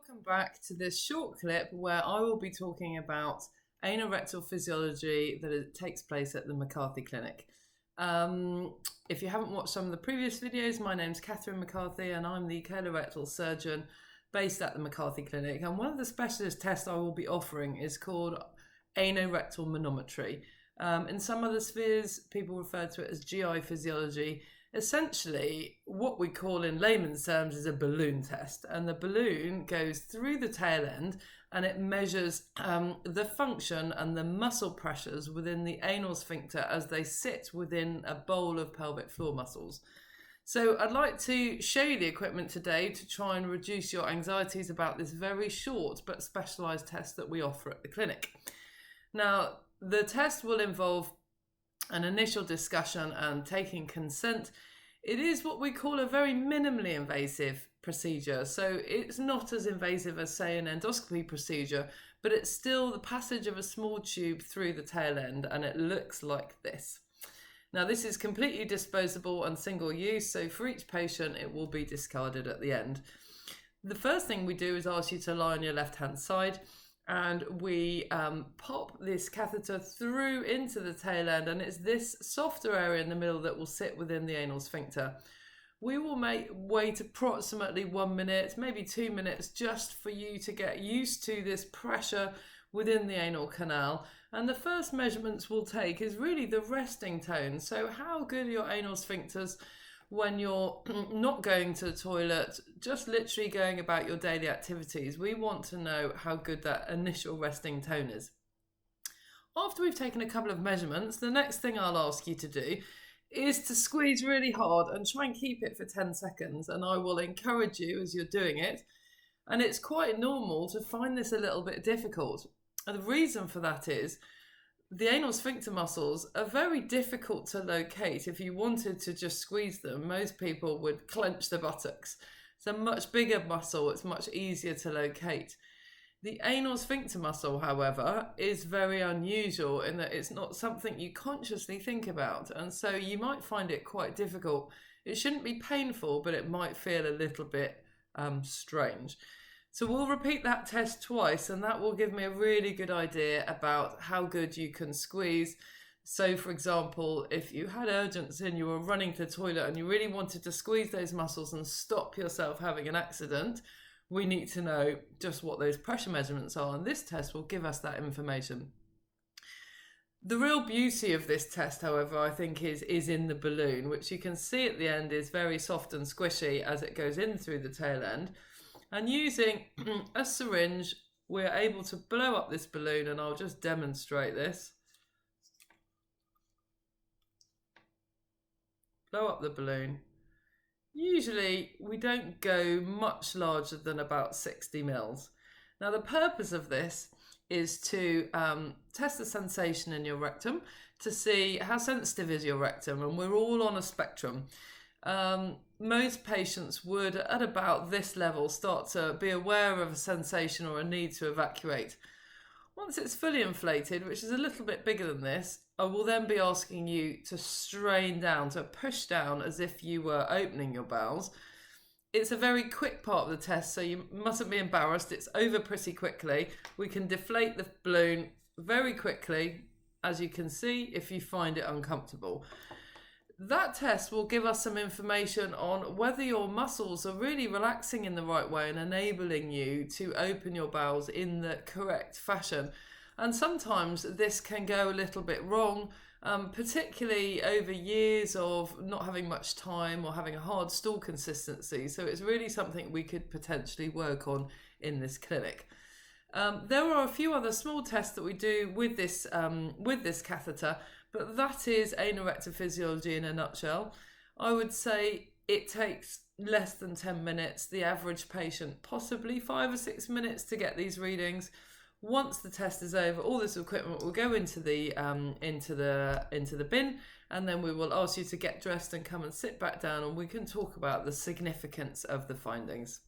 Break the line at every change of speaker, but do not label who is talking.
Welcome back to this short clip where I will be talking about anorectal physiology that takes place at the McCarthy Clinic. If you haven't watched some of the previous videos, my name's Kathryn McCarthy and I'm the colorectal surgeon based at the McCarthy Clinic. And one of the specialist tests I will be offering is called Anorectal Manometry. In some other spheres, people refer to it as GI physiology. Essentially, what we call in layman's terms is a balloon test, and the balloon goes through the tail end and it measures the function and the muscle pressures within the anal sphincter as they sit within a bowl of pelvic floor muscles. So I'd like to show you the equipment today to try and reduce your anxieties about this very short but specialised test that we offer at the clinic. Now, the test will involve an initial discussion and taking consent. It is what we call a very minimally invasive procedure. So it's not as invasive as, say, an endoscopy procedure, but it's still the passage of a small tube through the tail end, and it looks like this. Now, this is completely disposable and single use, so for each patient, it will be discarded at the end. The first thing we do is ask you to lie on your left-hand side, and we pop this catheter through into the tail end, and it's this softer area in the middle that will sit within the anal sphincter. We will wait approximately 1 minute, maybe 2 minutes, just for you to get used to this pressure within the anal canal. And the first measurements we'll take is really the resting tone. So how good are your anal sphincters when you're not going to the toilet, just literally going about your daily activities? We want to know how good that initial resting tone is. After we've taken a couple of measurements, the next thing I'll ask you to do is to squeeze really hard and try and keep it for 10 seconds. And I will encourage you as you're doing it. And it's quite normal to find this a little bit difficult. And the reason for that is the anal sphincter muscles are very difficult to locate. If you wanted to just squeeze them, most people would clench the buttocks. It's a much bigger muscle, it's much easier to locate. The anal sphincter muscle, however, is very unusual in that it's not something you consciously think about, and so you might find it quite difficult. It shouldn't be painful, but it might feel a little bit strange. So we'll repeat that test twice, and that will give me a really good idea about how good you can squeeze. So for example, if you had urgency and you were running to the toilet and you really wanted to squeeze those muscles and stop yourself having an accident, we need to know just what those pressure measurements are, and this test will give us that information. The real beauty of this test, however, I think is in the balloon, which you can see at the end is very soft and squishy as it goes in through the tail end. And using a syringe, we're able to blow up this balloon, and I'll just demonstrate this. Blow up the balloon. Usually we don't go much larger than about 60 mils. Now the purpose of this is to test the sensation in your rectum to see how sensitive is your rectum, and we're all on a spectrum. Most patients would, at about this level, start to be aware of a sensation or a need to evacuate. Once it's fully inflated, which is a little bit bigger than this, I will then be asking you to strain down, to push down as if you were opening your bowels. It's a very quick part of the test, so you mustn't be embarrassed. It's over pretty quickly. We can deflate the balloon very quickly, as you can see, if you find it uncomfortable. That test will give us some information on whether your muscles are really relaxing in the right way and enabling you to open your bowels in the correct fashion. And sometimes this can go a little bit wrong, particularly over years of not having much time or having a hard stool consistency. So it's really something we could potentially work on in this clinic. There are a few other small tests that we do with this catheter, but that is anorectal physiology in a nutshell. I would say it takes less than 10 minutes. The average patient possibly 5 or 6 minutes to get these readings. Once the test is over, all this equipment will go into the bin, and then we will ask you to get dressed and come and sit back down, and we can talk about the significance of the findings.